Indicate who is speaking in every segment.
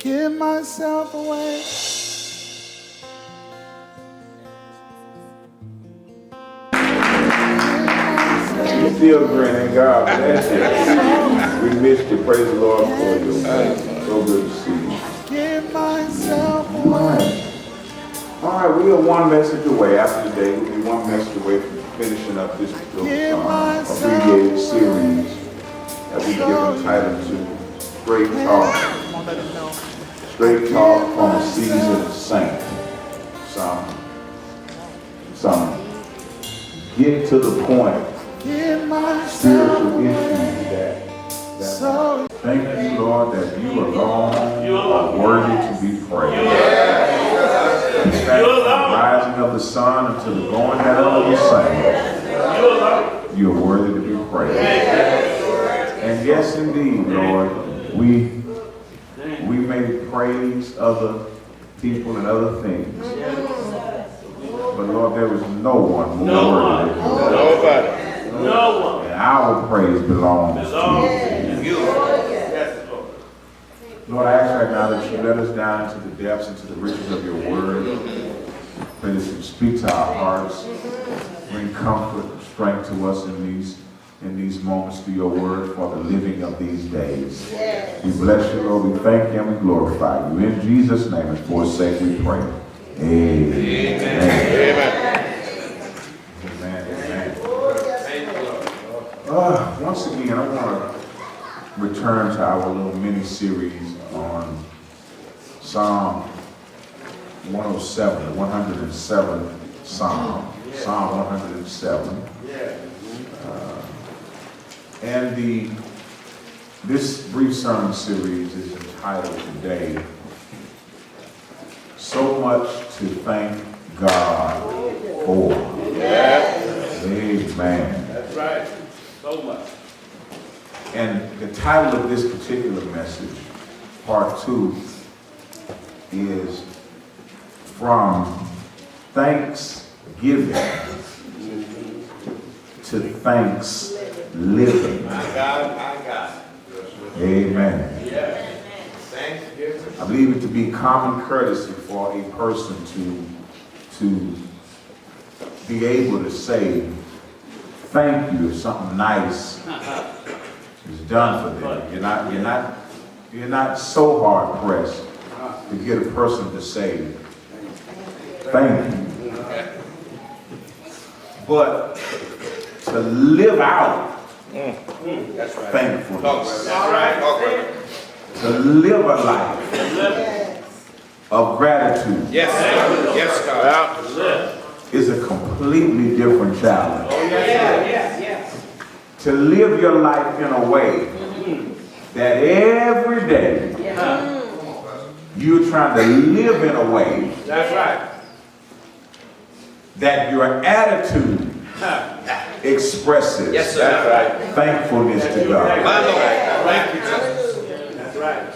Speaker 1: give myself away.
Speaker 2: You still grinning, God bless you. We missed you. Praise the Lord for you. So good to see you.
Speaker 1: Give myself away.
Speaker 2: All right, we are one message away. After today, we'll be one message away from finishing up this abbreviated series that we've given title to Straight Talk. Straight Talk from a Seasoned Saint. Some get to the point spiritual issues that thank you, Lord, that you alone are worthy to be praised. In fact, from the rising of the sun until the going down of the same, you are worthy to be praised. And yes, indeed, Lord, we may praise other people and other things, but Lord, there is no one more worthy than you.
Speaker 3: Nobody. No one.
Speaker 2: And our praise belongs to you. Lord, I ask right now that you let us down into the depths, into the riches of your word. Pray that you speak to our hearts, bring comfort and strength to us in these moments through your word for the living of these days. We bless you, Lord. We thank you and we glorify you. In Jesus' name and for his sake we pray. Amen. Once again, I want to return to our little mini-series on Psalm 107, the 107th Psalm. Psalm 107. And this brief sermon series is entitled today, So Much to Thank God For. Amen.
Speaker 3: That's right. So much.
Speaker 2: And the title of this particular message, part 2, is From Thanksgiving to Thanksgiving.
Speaker 3: My God.
Speaker 2: Amen.
Speaker 3: Yeah. Thanksgiving.
Speaker 2: I believe it to be common courtesy for a person to be able to say thank you if something nice is done for them. You're not so hard pressed to get a person to say thank you. But to live out thankfulness.
Speaker 3: That's right.
Speaker 2: To live a life of gratitude.
Speaker 3: Yes, God.
Speaker 2: Is a completely different challenge.
Speaker 3: Yes.
Speaker 2: To live your life in a way that every day you're trying to live in a way
Speaker 3: That's right.
Speaker 2: that your attitude expresses
Speaker 3: Yes, sir. That's right.
Speaker 2: thankfulness to God.
Speaker 3: My Lord. Thank you, Jesus. That's right.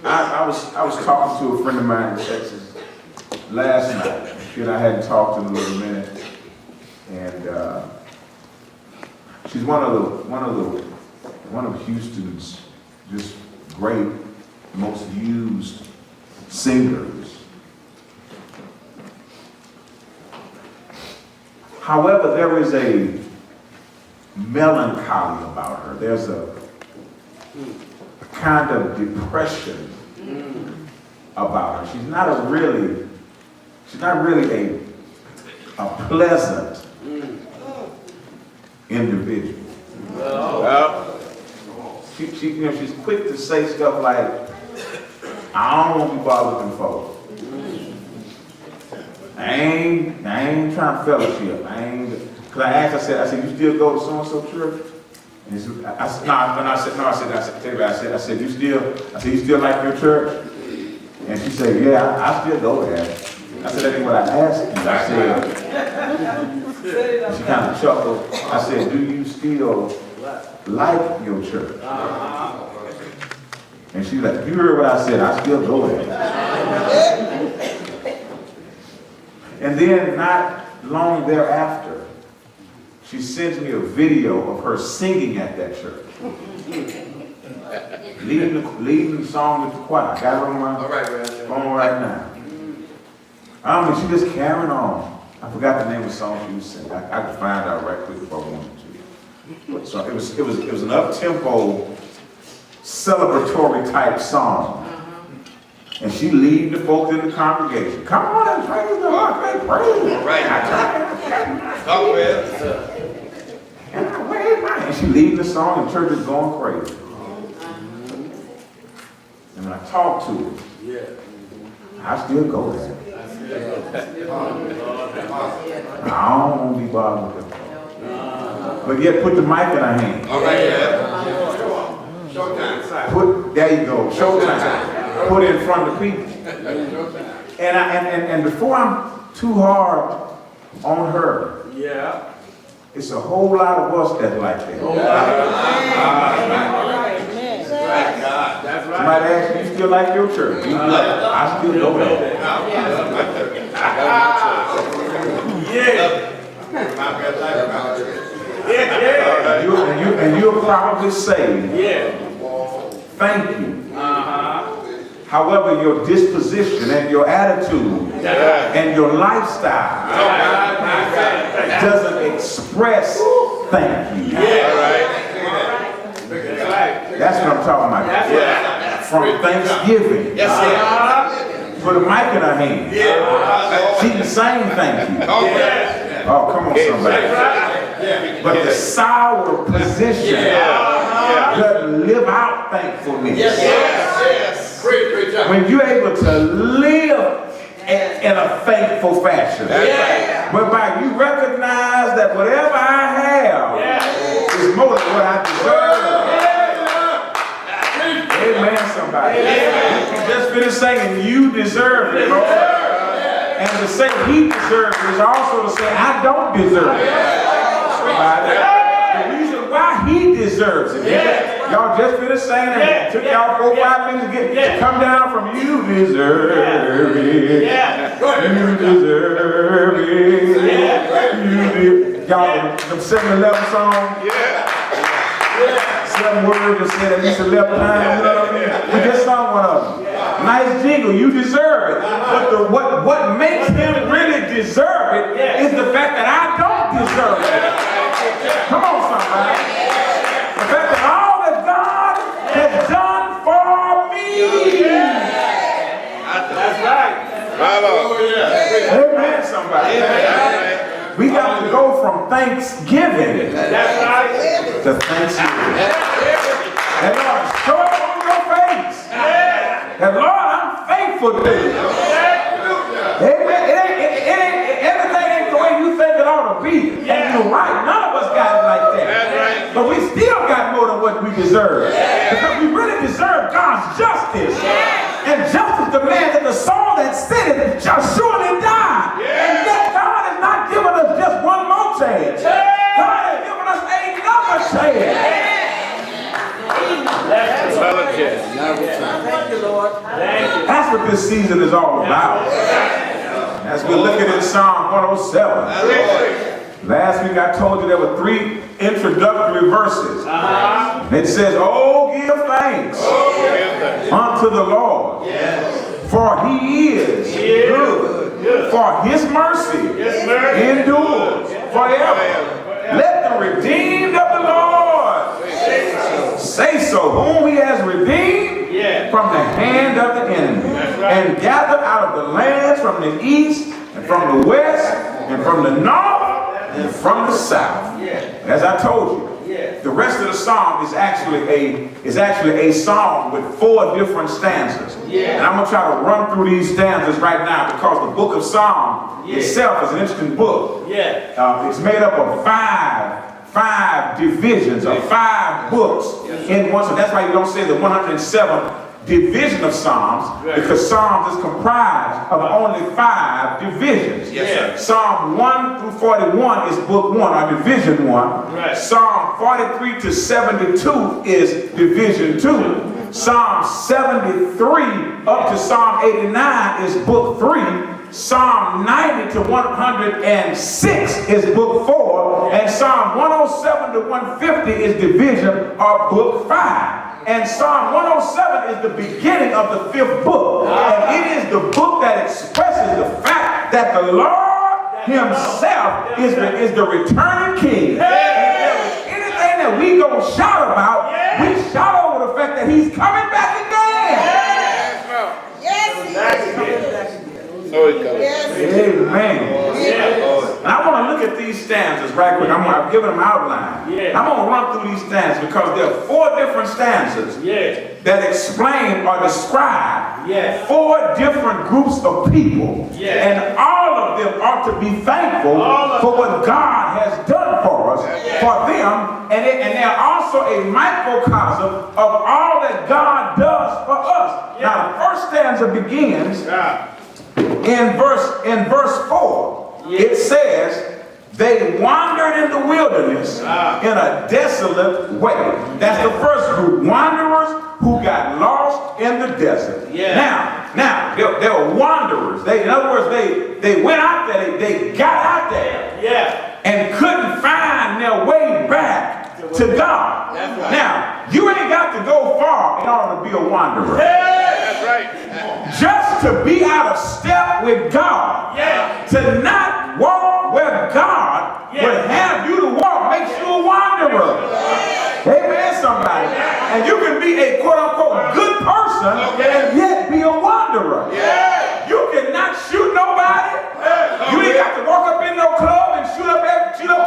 Speaker 2: I was talking to a friend of mine in Texas last night. She and I hadn't talked in a little minute, and she's one of Houston's just great, most used singers. However, there is a melancholy about her. There's a kind of depression about her. She's not really a pleasant individual. She's quick to say stuff like, I don't want to be bothered with them folks. I ain't trying to fellowship. Because I asked, I said, you still go to so-and-so church? And she said, I said, you still like your church? And she said, yeah, I still go there. I said, that ain't what I asked you. I said, she kind of chuckled. I said, do you still like your church? And she's like, you heard what I said, I still go there. And then not long thereafter, she sends me a video of her singing at that church. leading the song with the choir. I got it on my phone right now. She just carrying on. I forgot the name of the song she was singing. I could find out right quick if I wanted to. So it was an up-tempo, celebratory type song. And she leading the folks in the congregation. Come on and praise the Lord. Praise. Right. And she leading the song and church is going crazy. And when I talk to her, I still go there. I don't want to be bothered with her. But yet put the mic in her hand.
Speaker 3: All right, Showtime.
Speaker 2: There you go. Showtime. Put it in front of the people. And before I'm too hard on her, it's a whole lot of us that's like that.
Speaker 3: That's right.
Speaker 2: Somebody asks you still like your church. I still go there. And you'll probably say, thank you. However, your disposition and your attitude and your lifestyle doesn't express thank you. That's what I'm talking about. From Thanksgiving. Put a mic in her hand. She can sing thank you. Oh, come on, somebody. But the sour position doesn't live out thankfulness. When you're able to live in a thankful fashion, whereby you recognize that whatever I have is more than what I deserve. Amen, somebody. You just finished saying you deserve it, Lord. And to say he deserves it is also to say I don't deserve it. The reason why he deserves it. Y'all just finished saying it. It took y'all 4 or 5 minutes to come down from you deserve it. You deserve it. Y'all, them 7-11 songs. 7 words and said at least 11 times. You know what I mean? We just sung one of them. Nice jingle, you deserve it. But what makes him really deserve it is the fact that I don't deserve it. Come on, somebody. The fact that all that God has done for me.
Speaker 3: That's right.
Speaker 2: Amen, somebody. We got to go from Thanksgiving to Thanksgiving. And Lord, show it on your face. And Lord, I'm thankful to you. Amen. Everything ain't the way you think it ought to be. And you're right. None of us got it like that. But we still got more than what we deserve. Because we really deserve God's justice. And justice demands that the soul that sinneth shall surely die. And yet God has not given us just one more chance. God has given us another chance.
Speaker 3: Thank you, Lord.
Speaker 2: That's what this season is all about. As we're looking at Psalm 107. Last week I told you there were 3 introductory verses. It says, oh, give thanks unto the Lord, for he is good, for his mercy endures forever. Let the redeemed of the Lord say so, whom he has redeemed from the hand of the enemy, and gathered out of the lands from the east, and from the west, and from the north, and from the south. As I told you, the rest of the psalm is actually a psalm with 4 different stanzas. And I'm going to try to run through these stanzas right now because the book of Psalm itself is an interesting book. It's made up of five divisions of 5 books in one. So that's why you don't say the 107th division of Psalms, because Psalms is comprised of only 5 divisions. Psalm 1 through 41 is book 1, or division 1. Psalm 43 to 72 is division 2. Psalm 73 up to Psalm 89 is book 3. Psalm 90 to 106 is book 4, and Psalm 107 to 150 is division of book 5. And Psalm 107 is the beginning of the 5th book. And it is the book that expresses the fact that the Lord himself is the returning king. And if there is anything that we gonna shout about, we shout over the fact that he's coming back again. Amen. And I want to look at these stanzas right quick. I've given them outline. I'm going to run through these stanzas because there are 4 different stanzas that explain or describe 4 different groups of people. And all of them ought to be thankful for what God has done for us, for them. And they're also a microcosm of all that God does for us. Now, the first stanza begins in verse 4. It says, they wandered in the wilderness in a desolate way. That's the first group, wanderers who got lost in the desert. Now, they were wanderers. In other words, they went out there, they got out there, and couldn't find their way back to God. Now, you ain't got to go far in order to be a wanderer. That's right. Just to be out of step with God, to not walk where God would have you to walk, makes you a wanderer. Amen, somebody. And you can be a quote-unquote good person and yet be a wanderer. You cannot shoot nobody. You ain't got to walk up in no club and shoot up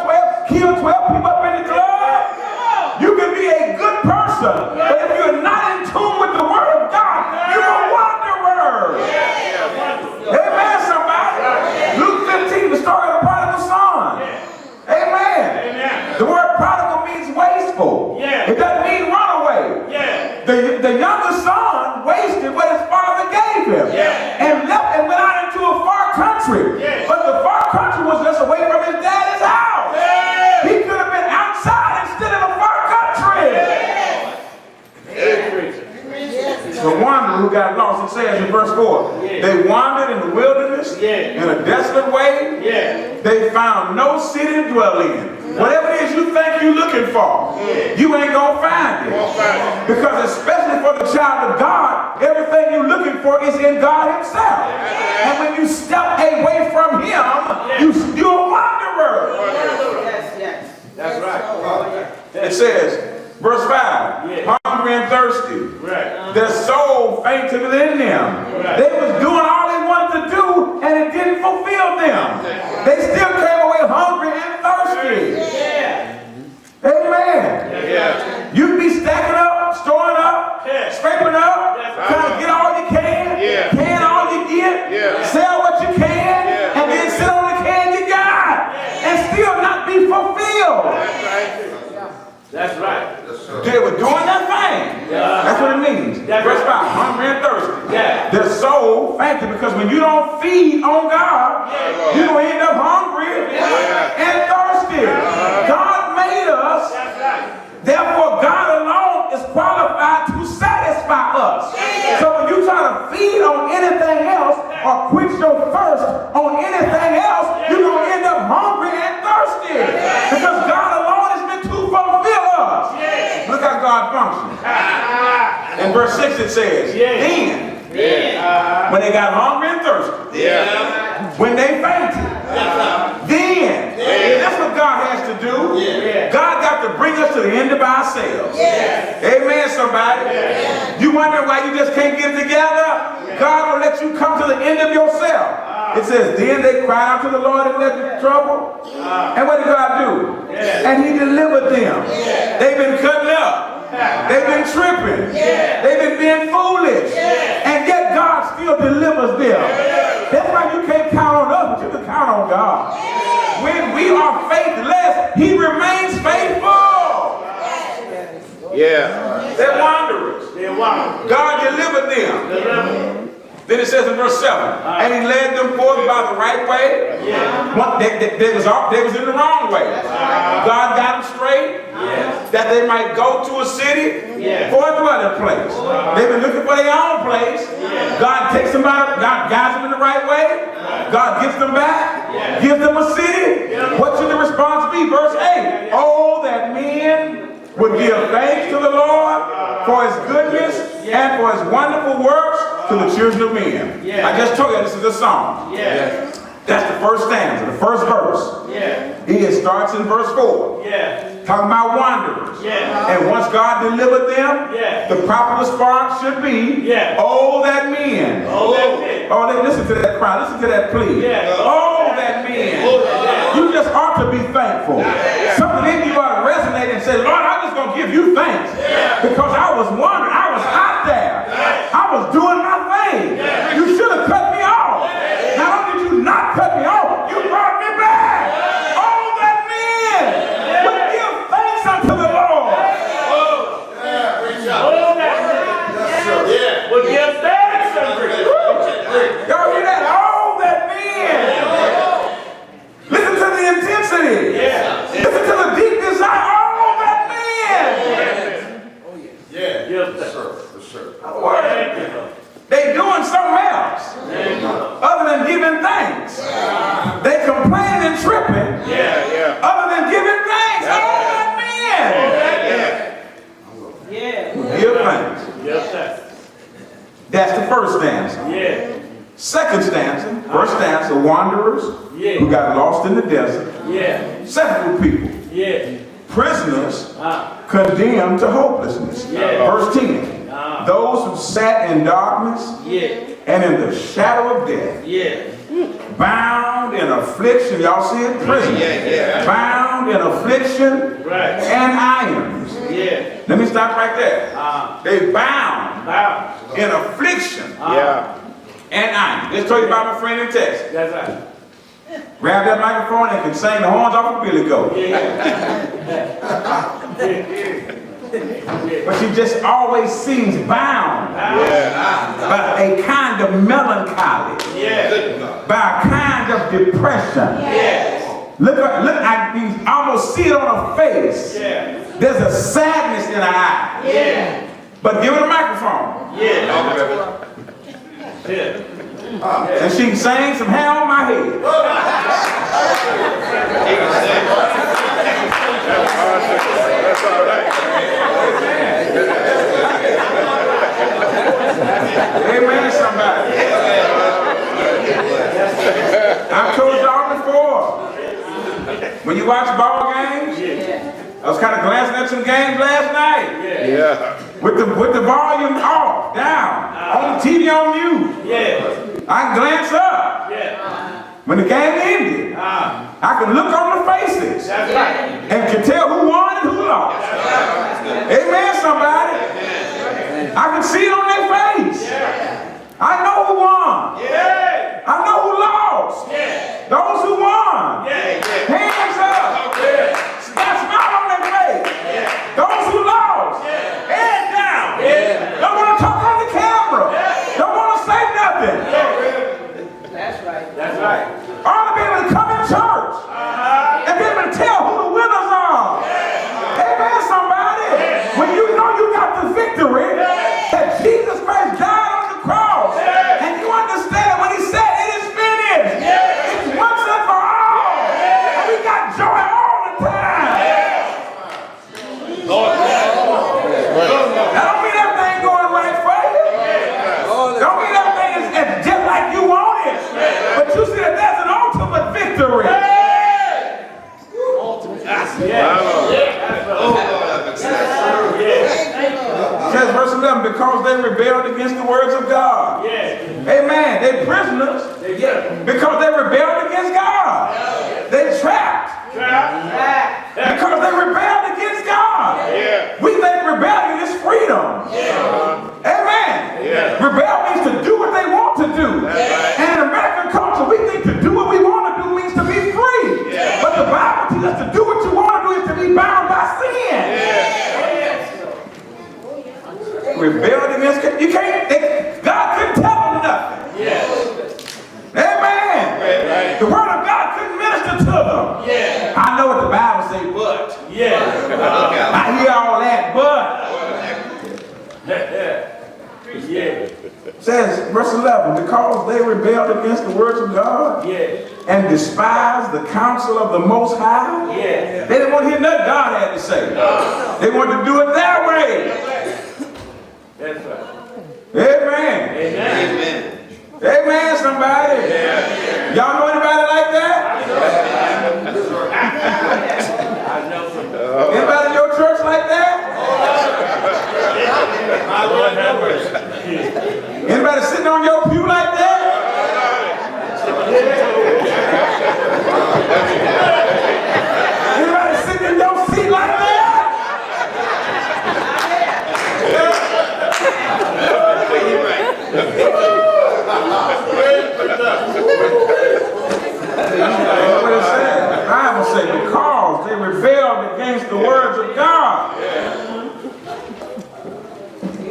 Speaker 2: 12, kill 12 people up in the club. You can be a good person, but if you're not in tune with the word of God, you're a wanderer. Amen, somebody. Luke 15, the story of the prodigal son. Amen. The word prodigal means wasteful. It doesn't mean runaway. The younger son wasted what his father gave him and left and went out into a far country. But the far country was just away from his daddy's house. He could have been outside instead of a far country. The wanderer who got lost, it says in verse 4, they wandered in the wilderness in a desolate way. They found no city to dwell in. Whatever it is you think you're looking for, you ain't gonna find it. Because especially for the child of God, everything you're looking for is in God himself. And when you step away from him, you're a wanderer. That's right. It says, verse 5, hungry and thirsty. Their soul fainted within them. They was doing all they wanted to do, and it didn't fulfill them. They still came away hungry and thirsty. Amen. You can be stacking up, storing up, scraping up, trying to get all you can all you get, sell what you can, and then sit on the can you got, and still not be fulfilled. That's right. They were doing that thing. That's what it means. Verse 5, hungry and thirsty. Their soul fainted, because when you don't feed on God, you're going to end up hungry and thirsty. God made us. Therefore, God alone is qualified to satisfy us. So when you try to feed on anything else or quench your thirst on anything else, you're going to end up hungry and thirsty. Because God alone is meant to fulfill us. Look how God functions. In verse 6 it says, then, when they got hungry and thirsty, when they fainted, then, that's what God has to do. God got to bring us to the end of ourselves. Amen, somebody. You wonder why you just can't get it together? God will let you come to the end of yourself. It says, then they cried out to the Lord in their trouble. And what did God do? And he delivered them. They've been cutting up. They've been tripping. They've been being foolish. And yet God still delivers them. That's why you can't count on us, but you can count on God. When we are faithless, he remains faithful. They're wanderers. God delivered them. Then it says in verse 7, and he led them forth by the right way. They was in the wrong way. God got them straight. that they might go to a city for a dwelling place. They've been looking for their own place. God takes them out, God guides them in the right way. God gets them back, gives them a city. What should the response be? Verse 8. Oh, that men would give thanks to the Lord for his goodness and for his wonderful works to the children of men. I just told you this is a song. That's the first stanza, the first verse. It starts in verse 4. Talking about wanderers. And once God delivered them, the proper response should be, oh, that men. Oh, listen to that cry. Listen to that plea. Oh, that men. You just ought to be thankful. Something in you ought to resonate and say, Lord, I'm just going to give you thanks. Because I was wandering. I was out there. I was doing my thing. You should have cut me off. Not only did you not cut me off, you brought me back. Oh, that men would give thanks unto the Lord.
Speaker 3: Would give thanks unto the Lord.
Speaker 2: Y'all hear that? Oh, that men. Listen to the intensity. Listen to the deep desire. Oh, that men. They doing something else other than giving thanks. They complaining and tripping other than giving thanks. Oh, that men. Give thanks. That's the first stanza. Second stanza, first stanza, wanderers who got lost in the desert. Second group people, prisoners condemned to hopelessness. Verse 10, those who sat in darkness and in the shadow of death, bound in affliction. Y'all see it? Prison. Bound in affliction and irons. Let me stop right there. They bound in affliction and irons. Let's tell you about my friend in Texas.
Speaker 3: That's right.
Speaker 2: Grab that microphone and can sing the horns off of Billy Goat. But she just always seems bound by a kind of melancholy, by a kind of depression. Look, I can almost see it on her face. There's a sadness in her eye. But give her the microphone. And she can sing some hair on my head.
Speaker 4: That's all right.
Speaker 2: Amen, somebody. I've told y'all before. When you watch ball games, I was kind of glancing at some games last night. With the volume off, down, on the TV on mute. I glance up. When the game ended, I can look on the faces and can tell who won and who lost. Amen, somebody. I can see it on their face. I know who won. I know who lost. Those who won. Hands up. Smile on their face. Those who lost. Head down. Don't want to talk on the camera. Don't want to say nothing.
Speaker 3: That's right.
Speaker 2: Ought to be able to come in church and be able to tell who the winners are. Amen, somebody. When you know you got the victory, that Jesus Christ died on the cross, and you understand when he said it is finished, it's once and for all. And we got joy all the time. That don't mean everything going right for you. Don't mean everything is just like you want it. But you see that there's an ultimate victory. Says verse 11, because they rebelled against the words of God. Amen. They're prisoners because they rebelled against God. They're trapped because they rebelled against God. We think rebellion is freedom. Amen. Rebel means to do what they want to do. And in American culture, we think to do what we want to do means to be free. But the Bible teaches us to do what you want to do is to be bound by sin. Rebelled against God. You can't, God couldn't tell them nothing. Amen. The word of God couldn't minister to them. I know what the Bible says, but I hear
Speaker 3: Yeah.
Speaker 2: Says, verse 11, because they rebelled against the words of God and despised the counsel of the Most High. They didn't want to hear nothing God had to say. They wanted to do it their way.
Speaker 3: That's right.
Speaker 2: Amen.
Speaker 3: Amen.
Speaker 2: Amen, somebody. Y'all know anybody like that?
Speaker 3: I know some.
Speaker 2: Anybody in your church like that?
Speaker 3: My Lord have mercy.
Speaker 2: Anybody sitting on your pew like that? Anybody sitting in your seat like that? That's what it says. The Bible says, because they rebelled against the words of God.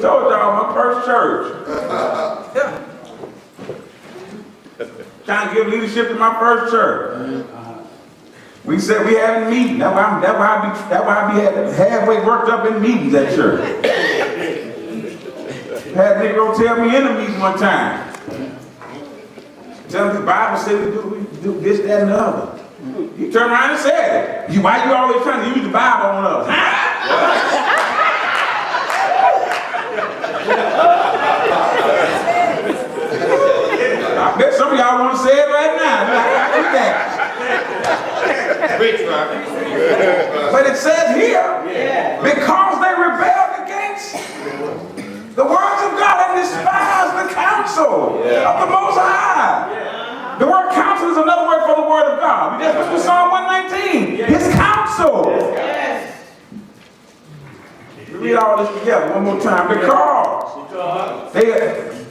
Speaker 2: Told y'all, my first church. Trying to give leadership to my first church. We said we had a meeting. That's why I be halfway worked up in meetings at church. Had a Negro tell me in a meeting one time. Tell me the Bible said we do this, that, and the other. He turned around and said it. Why you always trying to use the Bible on us? I bet some of y'all want to say it right now. But it says here, because they rebelled against the words of God and despised the counsel of the Most High. The word counsel is another word for the word of God. We just went to Psalm 119. His counsel. We read all this together one more time. Because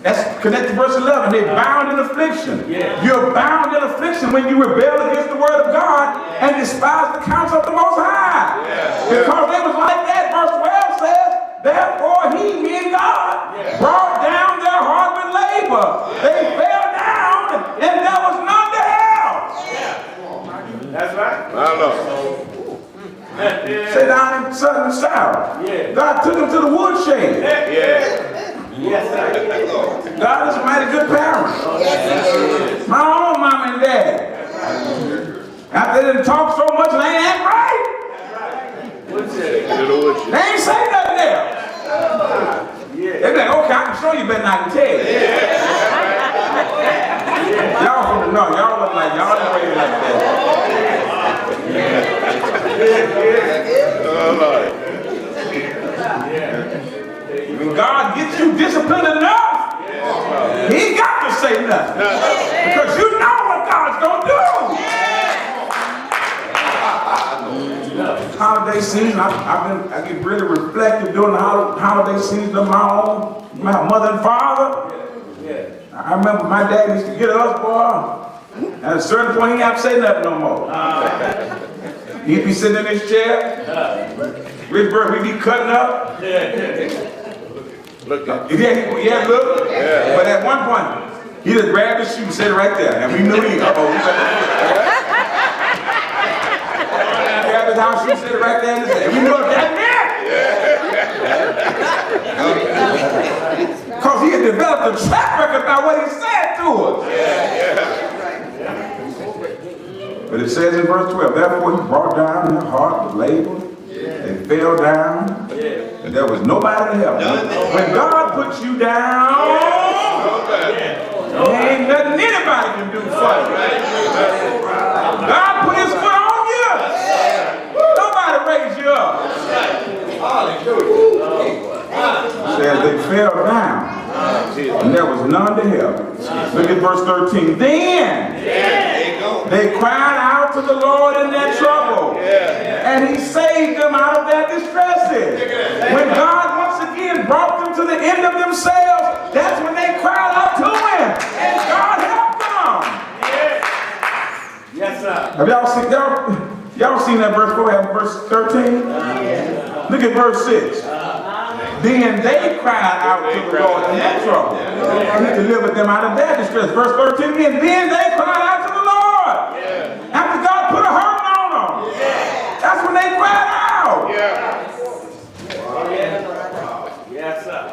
Speaker 2: that's connected to verse 11. They're bound in affliction. You're bound in affliction when you rebel against the word of God and despise the counsel of the Most High. Because they was like that. Verse 12 says, therefore he, being God, brought down their heart with labor. They fell down and there was none to help.
Speaker 3: That's right.
Speaker 4: I know.
Speaker 2: Say down in southern south. God took them to the woodshed.
Speaker 3: Yes, sir.
Speaker 2: God is a mighty good parent. My own mom and dad. After they didn't talk so much, they ain't act right. They ain't say nothing else. They be like, okay, I can show you better than I can tell you. Y'all from the north, y'all look like y'all ain't raised like that. When God gets you disciplined enough, He ain't got to say nothing. Because you know what God's going to do. Holiday season, I get really reflective during the holiday season of my mother and father. I remember my dad used to get us, boy. At a certain point, he didn't have to say nothing no more. He'd be sitting in his chair. Richburg, we'd be cutting up.
Speaker 4: Look at
Speaker 2: look. But at one point, he just grabbed his shoe and said it right there. And we knew he grabbed his house shoe and said it right there. And we knew it that because he had developed a track record about what he said to us. But it says in verse 12, therefore he brought down their heart with labor. They fell down. And there was nobody to help them. When God puts you down, there ain't nothing anybody can do for you. God put his foot on you. Nobody raised you up. Says they fell down. And there was none to help. Look at verse 13. Then they cried out to the Lord in their trouble. And he saved them out of their distresses. When God once again brought them to the end of themselves, that's when they cried out to him. And God helped them.
Speaker 3: Yes, sir.
Speaker 2: Have y'all seen that verse? Go ahead, verse 13. Look at verse 6. Then they cried out to the Lord in their trouble. And he delivered them out of their distress. Verse 13 again. Then they cried out to the Lord. After God put a hurting on them. That's when they cried out.
Speaker 3: Yes, sir.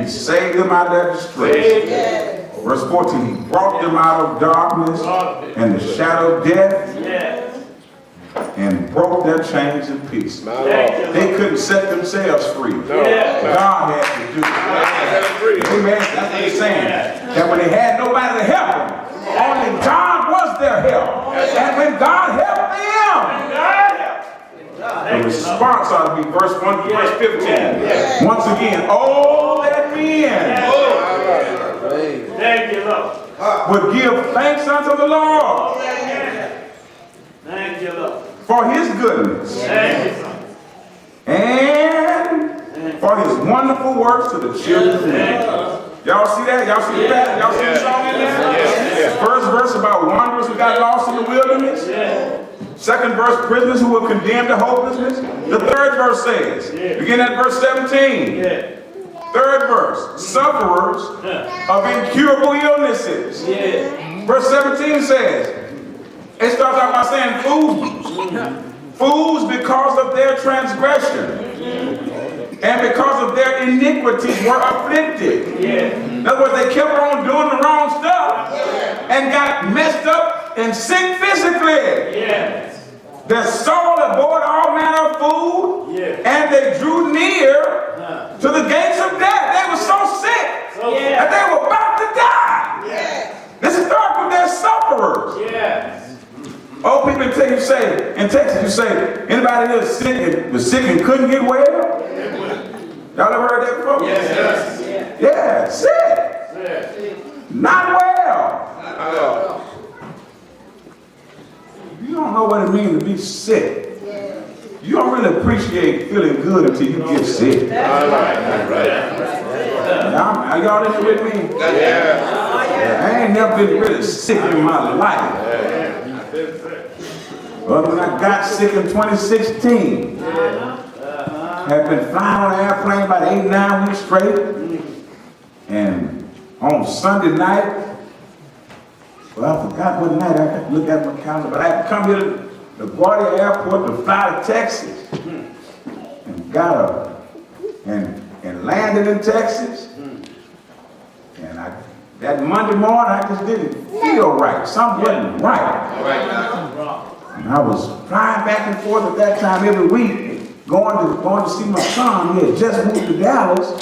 Speaker 2: He saved them out of their distress. Verse 14, he brought them out of darkness and the shadow of death and broke their chains in pieces. They couldn't set themselves free. God had to do it. Amen. That's what he's saying. That when they had nobody to help them, only God was their help. And when God helped them, the response ought to be verse 1 to verse 15. Once again, oh, that men
Speaker 3: Thank you, Lord.
Speaker 2: would give thanks unto the Lord
Speaker 3: Thank you, Lord.
Speaker 2: for his goodness
Speaker 3: Thank you, Lord.
Speaker 2: and for his wonderful works to the children of men. Y'all see that? Y'all see that? Y'all see the song in there? First verse about wanderers who got lost in the wilderness. Second verse, prisoners who were condemned to hopelessness. The third verse says, begin at verse 17. Third verse, sufferers of incurable illnesses. Verse 17 says, it starts out by saying fools. Fools because of their transgression. And because of their iniquities were afflicted. In other words, they kept on doing the wrong stuff and got messed up and sick physically. Their soul abhorred all manner of food, and they drew near to the gates of death. They were so sick that they were about to die. This is dark with their sufferers. Old people in Texas, you say, anybody here was sick and couldn't get well? Y'all ever heard that before? Yeah, sick. Not well. You don't know what it means to be sick. You don't really appreciate feeling good until you get sick. Y'all in here with me? I ain't never been really sick in my life. But when I got sick in 2016, had been flying on an airplane about 8-9 weeks straight. And on Sunday night, well, I forgot what night, I had to look at my calendar, but I had to come here to LaGuardia Airport to fly to Texas. And and landed in Texas. And that Monday morning, I just didn't feel right. Something wasn't right. And I was flying back and forth at that time every week, going to see my son. He had just moved to Dallas.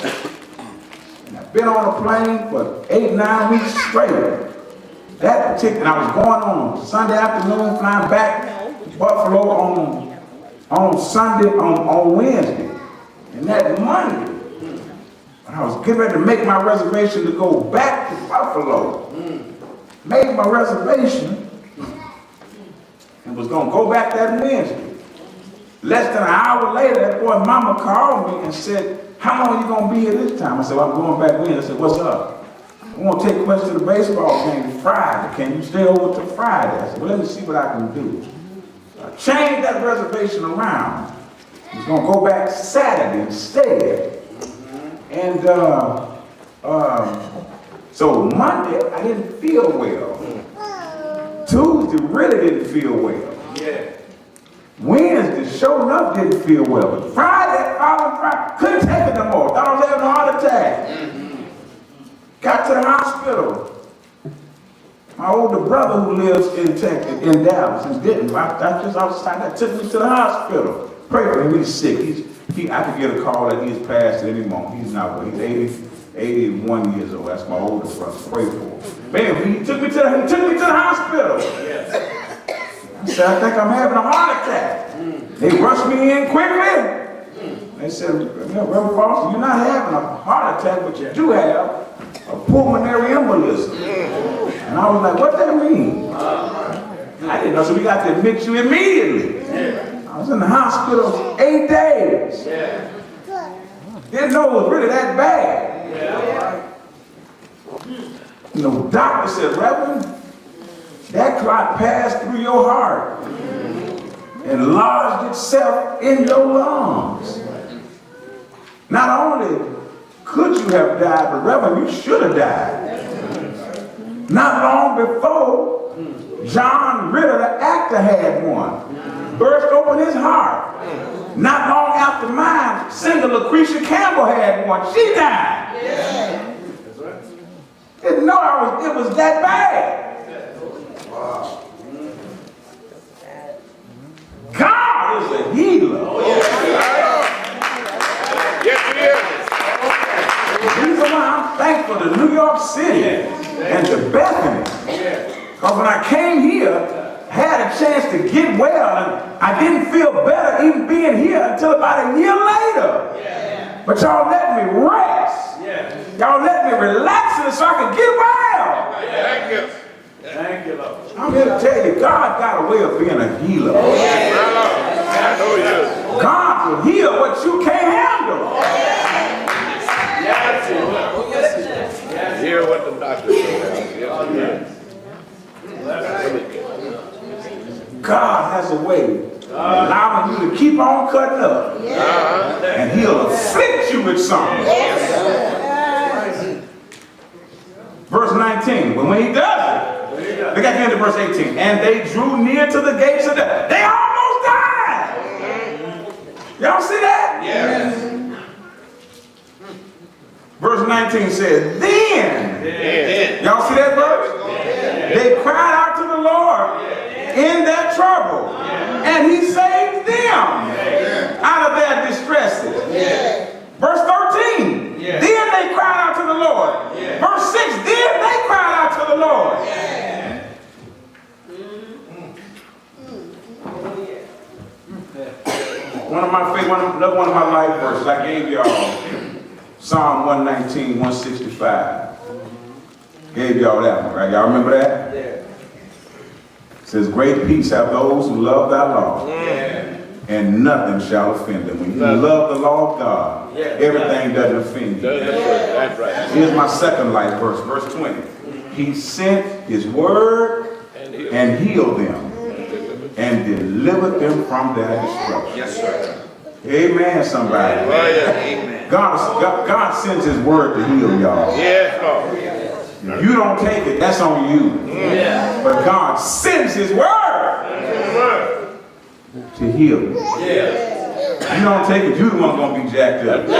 Speaker 2: And I've been on a plane for 8-9 weeks straight. That particular, I was going on Sunday afternoon, flying back to Buffalo on Sunday, on Wednesday. And that Monday, when I was getting ready to make my reservation to go back to Buffalo, made my reservation, and was going to go back that Wednesday. Less than an hour later, that boy mama called me and said, how long are you going to be here this time? I said, well, I'm going back Wednesday. I said, what's up? I want to take Quinton to the baseball game Friday. Can you stay over till Friday? I said, well, let me see what I can do. So I changed that reservation around. I was going to go back Saturday instead. And so Monday, I didn't feel well. Tuesday, really didn't feel well. Wednesday, sure enough, didn't feel well. But following Friday, couldn't take it no more. Thought I was having a heart attack. Got to the hospital. My older brother who lives in Texas, in Dallas, and didn't. I just outside that took me to the hospital. Pray for him. He's sick. I could get a call that he's passed any moment. He's not well. He's 81 years old. That's my older brother. Pray for him. Man, he took me to the hospital. I said, I think I'm having a heart attack. They rushed me in quickly. They said, Reverend Foster, you're not having a heart attack, but you do have a pulmonary embolism. And I was like, what that mean? I didn't know, so we got to admit you immediately. I was in the hospital 8 days. Didn't know it was really that bad. You know, doctor said, Reverend, that clot passed through your heart and lodged itself in your lungs. Not only could you have died, but Reverend, you should have died. Not long before, John Ritter, the actor, had one. Burst open his heart. Not long after mine, singer Lucretia Campbell had one. She died.
Speaker 5: Didn't know it was that bad. God is a healer.
Speaker 4: Yes, he is.
Speaker 5: The reason why I'm thankful to New York City and to Bethany, because when I came here, I had a chance to get well, and I didn't feel better even being here until about a year later. But y'all let me rest. Y'all let me relax in it so I could get well.
Speaker 4: Thank you.
Speaker 3: Thank you, Lord.
Speaker 5: I'm here to tell you, God got a way of being a healer.
Speaker 4: My Lord. I know he is.
Speaker 5: God will heal what you can't handle.
Speaker 4: Hear what the doctor says.
Speaker 5: God has a way of allowing you to keep on cutting up. And he'll afflict you with something. Verse 19, but when he does it, look at the end of verse 18. And they drew near to the gates of death. They almost died. Y'all see that?
Speaker 4: Yes.
Speaker 5: Verse 19 says, then. Y'all see that verse? They cried out to the Lord in their trouble. And he saved them out of their distresses. Verse 13. Then they cried out to the Lord. Verse 6. Then they cried out to the Lord. One of my favorite, another one of my life verses I gave y'all. Psalm 119, 165. Gave y'all that one, right? Y'all remember that? It says, great peace have those who love thy law. And nothing shall offend them. When you love the law of God, everything doesn't offend you.
Speaker 4: That's right.
Speaker 5: Here's my second life verse, verse 20. He sent his word and healed them and delivered them from their destruction.
Speaker 4: Yes, sir.
Speaker 5: Amen, somebody.
Speaker 4: Amen.
Speaker 5: God sends his word to heal y'all.
Speaker 4: Yes, Lord.
Speaker 5: If you don't take it, that's on you. But God sends his word to heal you. If you don't take it, you're the one going to be jacked up. I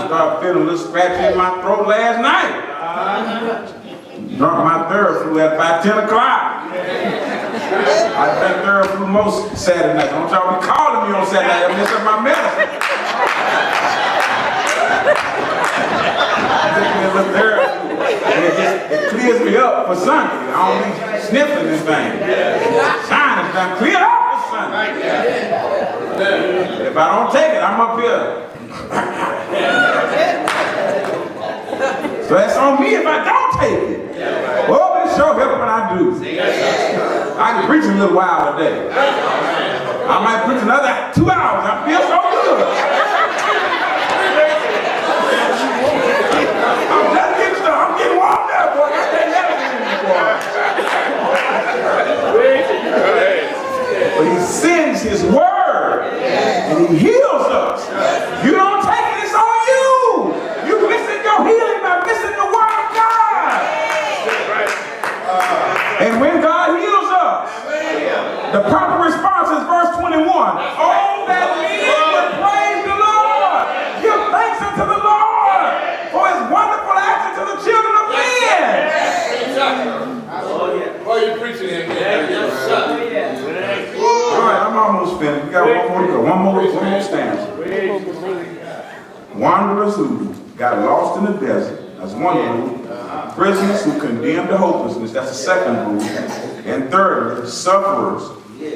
Speaker 5: started feeling a little scratchy in my throat last night. Drunk my Theraflu at about 10 o'clock. I drink Theraflu most Saturday nights. Don't y'all be calling me on Saturday night. I mess up my medicine. It clears me up for Sunday. I don't be sniffling this thing. Sinus done cleared up for Sunday. If I don't take it, I'm up here. So that's on me if I don't take it. Well, it sure helps when I do. I can preach a little while today. I might preach another 2 hours. I feel so good. I'm just getting started. I'm getting warmed up, boy. I can't never get in before. But he sends his word and he heals us. You don't take it, it's on you. You missing your healing by missing the word of God. And when God heals us, the proper response is verse 21. Oh, that men would praise the Lord. Give thanks unto the Lord for his wonderful acts unto the children of men.
Speaker 4: Why are you preaching here?
Speaker 5: All right, I'm almost finished. We got one more to go. One more stanza. Wanderers who got lost in the desert. That's one group. Prisoners who condemned to hopelessness. That's the second group. And thirdly, sufferers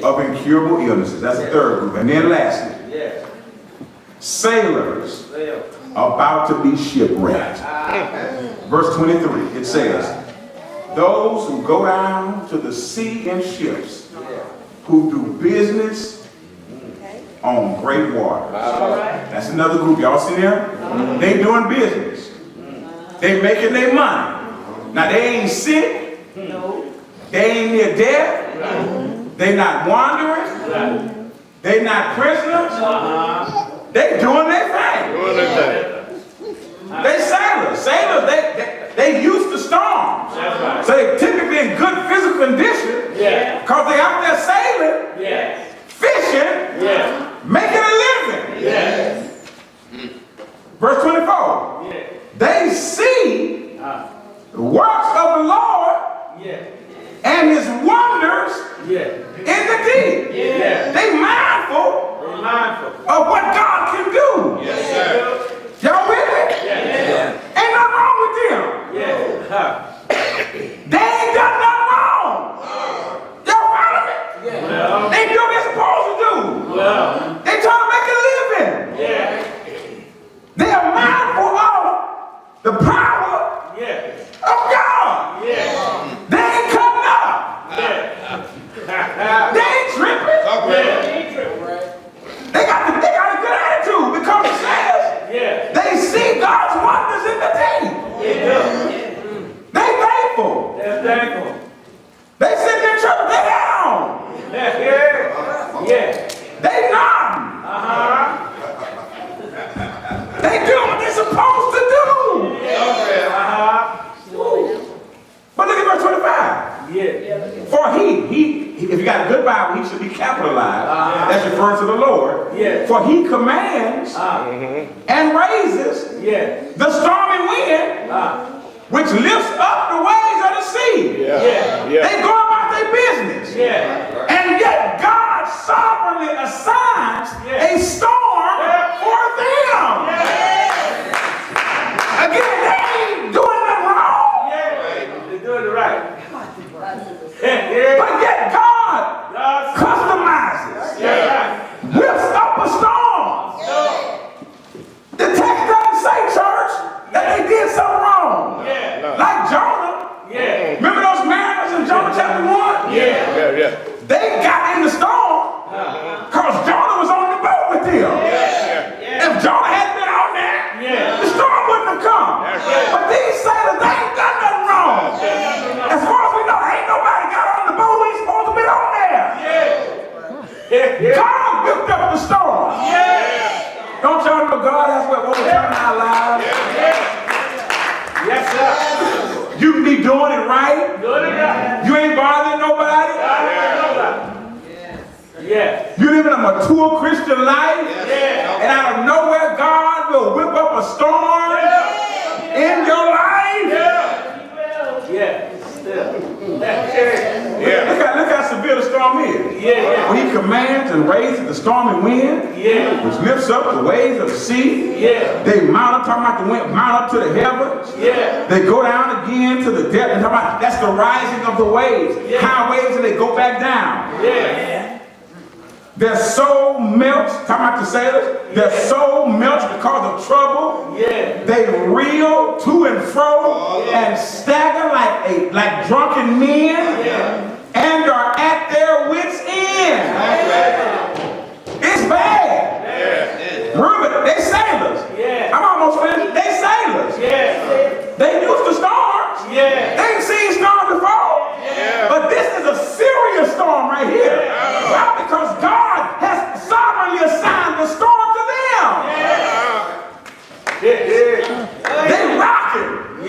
Speaker 5: of incurable illnesses. That's the third group. And then lastly, sailors about to be shipwrecked. Verse 23, it says, those who go down to the sea in ships, who do business on great waters. That's another group. Y'all see there? They doing business. They making their money. Now they ain't sick. They ain't near death. They not wandering. They not prisoners. They doing their thing. They sailors. Sailors, they used to storms. So they typically in good physical condition. Because they out there sailing, fishing, making a living. For he commands and raises the stormy wind, which lifts up the waves of the sea. They go about their business. And yet God sovereignly assigns a storm for them. Again, they ain't doing nothing wrong.
Speaker 3: They're doing it right.
Speaker 5: But yet God customizes, whips up a storm. The text doesn't say, church, that they did something wrong. Like Jonah. Remember those mariners in Jonah chapter 1? They got in the storm because Jonah was on the boat with them. If Jonah hadn't been on there, the storm wouldn't have come. But these sailors, they ain't done nothing wrong. As far as we know, ain't nobody got on the boat. We ain't supposed to be on there. God whipped up the storm. Don't y'all know God has what will turn our lives?
Speaker 3: Yes, sir.
Speaker 5: You can be doing it right.
Speaker 3: Doing it right.
Speaker 5: You ain't bothering nobody. You living a mature Christian life. And out of nowhere, God will whip up a storm in your life. Look how severe the storm is. When he commands and raises the stormy wind, which lifts up the waves of the sea. They mount up, talking about the wind, mount up to the heavens. They go down again to the depth. And talking about, that's the rising of the waves. High waves, and they go back down. Their soul melts, talking about the sailors, their soul melts because of trouble. They reel to and fro and stagger like drunken men and are at their wits' end. It's bad. Remember, they sailors. I'm almost finished. They sailors. They used to storms. They ain't seen storms before. But this is a serious storm right here. Why? Because God has sovereignly assigned the storm to them. They rocking.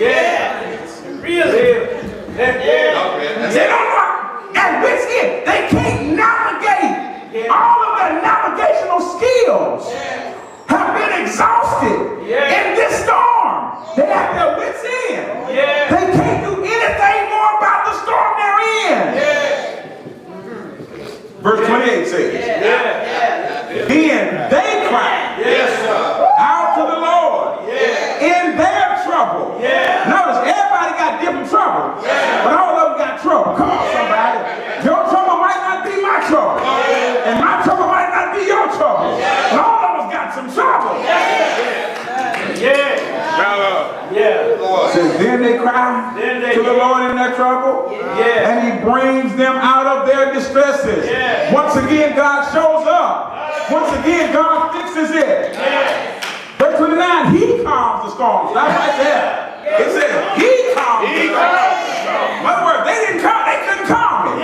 Speaker 3: Really?
Speaker 5: They don't know. And which is, they can't navigate. All of their navigational skills have been exhausted in this storm. They have their wits in. They can't do anything more about the storm they're in. Verse 28 says, then they cried out to the Lord in their trouble. Notice, everybody got different trouble, but all of them got trouble. Come on, somebody. Your trouble might not be my trouble, and my trouble might not be your trouble, but all of us got some trouble. Says, then they cry to the Lord in their trouble, and he brings them out of their distresses. Once again, God shows up. Once again, God fixes it. Verse 29, he calms the storm. That's right there. It says, he calms the storm. In other words, they couldn't calm it.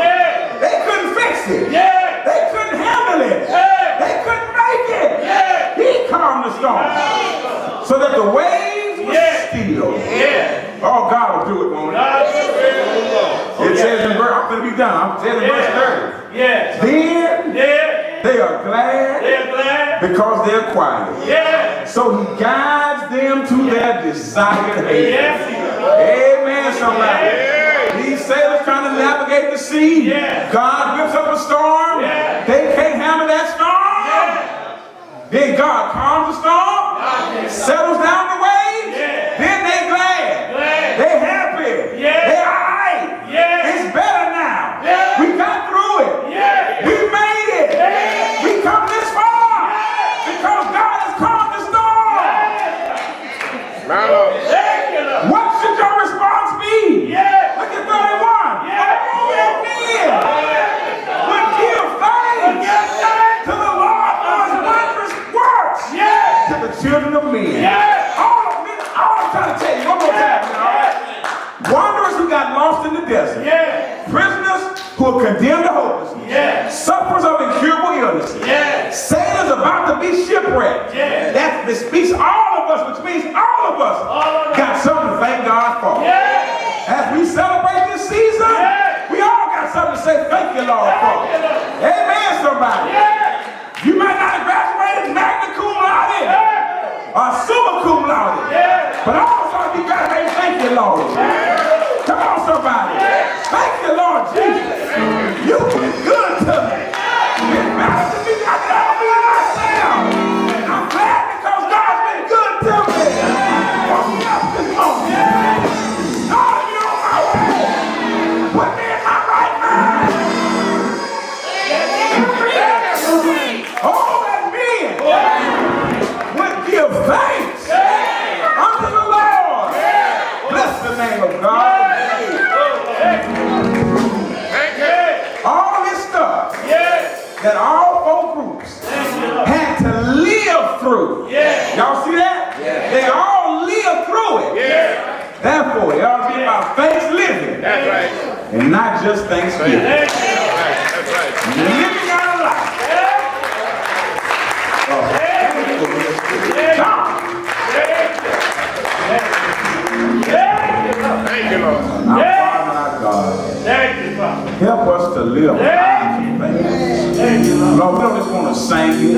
Speaker 5: They couldn't fix it. They couldn't handle it. They couldn't make it. He calmed the storm. So that the waves were still. Oh, God will do it, won't he? It says in verse, I'm going to be done. It says in verse 30. Then they are glad because they're quiet. So he guides them to their desired haven. Amen, somebody. These sailors trying to navigate the sea. God whips up a storm. They can't handle that storm. Then God calms the storm, settles down the waves. Then they glad. They happy. They all right. It's better now. We got through it. We made it. We come this far because God has calmed the storm. What should your response be? Look at 31. Would give thanks to the Lord for his wondrous works to the children of men. I'm trying to tell you one more time. Wanderers who got lost in the desert. Prisoners who are condemned to hopelessness. Sufferers of incurable illnesses. Sailors about to be shipwrecked. That speaks all of us, which means all of us got something to thank God for. As we celebrate this season, we all got something to say thank you, Lord, for. Amen, somebody. You might not have graduated, But also you gotta say thank you, Lord. Come on, somebody. Thank you, Lord Jesus. You've been good to me. It's better to me than I can ever be myself. I'm glad because God's been good to me. Woke me up this morning. Started me on my way. Put me in my right mind. All that men would give thanks unto the Lord. Bless the name of God. All this stuff that all four groups had to live through. Y'all see that? They all lived through it. Therefore, it ought to be about Thanksgiving.
Speaker 4: That's right.
Speaker 5: And not just Thanksgiving.
Speaker 4: That's right.
Speaker 5: Living our life.
Speaker 4: Thank you, Lord.
Speaker 5: Our Father, our God, help us to live lives of faith. Lord, we don't just want to sing it.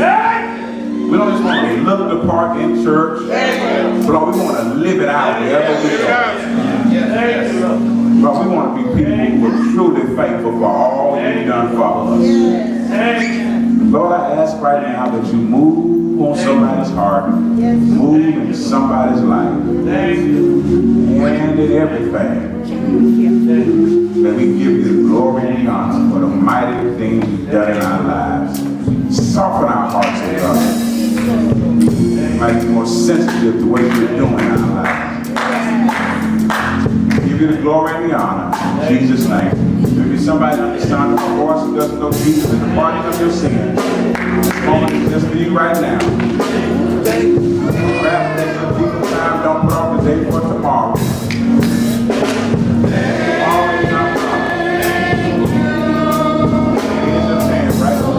Speaker 5: We don't just want to look the part in church. But Lord, we want to live it out wherever we go. Lord, we want to be people who are truly thankful for all you've done for us. Lord, I ask right now that you move on somebody's heart, move in somebody's life, and in everything. That we give you glory and honor for the mighty things you've done in our lives. Soften our hearts, O God. Make it more sensitive to what you're doing in our lives. Give you the glory and the honor. In Jesus' name. Maybe somebody under the sound of my voice who doesn't know Jesus and the pardon of your sins. This moment is just for you right now. Perhaps take some people time, don't put off the day for tomorrow. Always not promised. Here's your hand right today.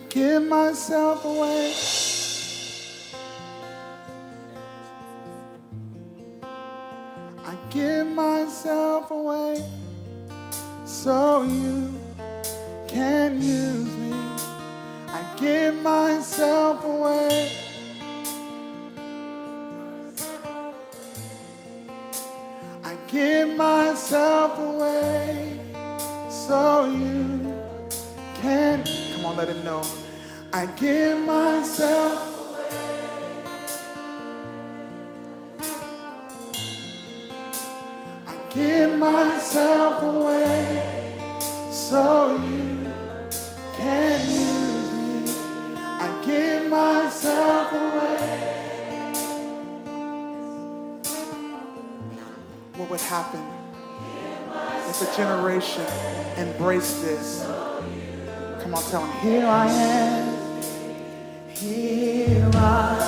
Speaker 1: Give myself away. I give myself away so you can use me. I give myself away. I give myself away so you can. Come on, let him know. I give myself away. I give myself away so you can use me. I give myself away. What would happen if a generation embraced this? Come on, tell him, here I am. Here I am.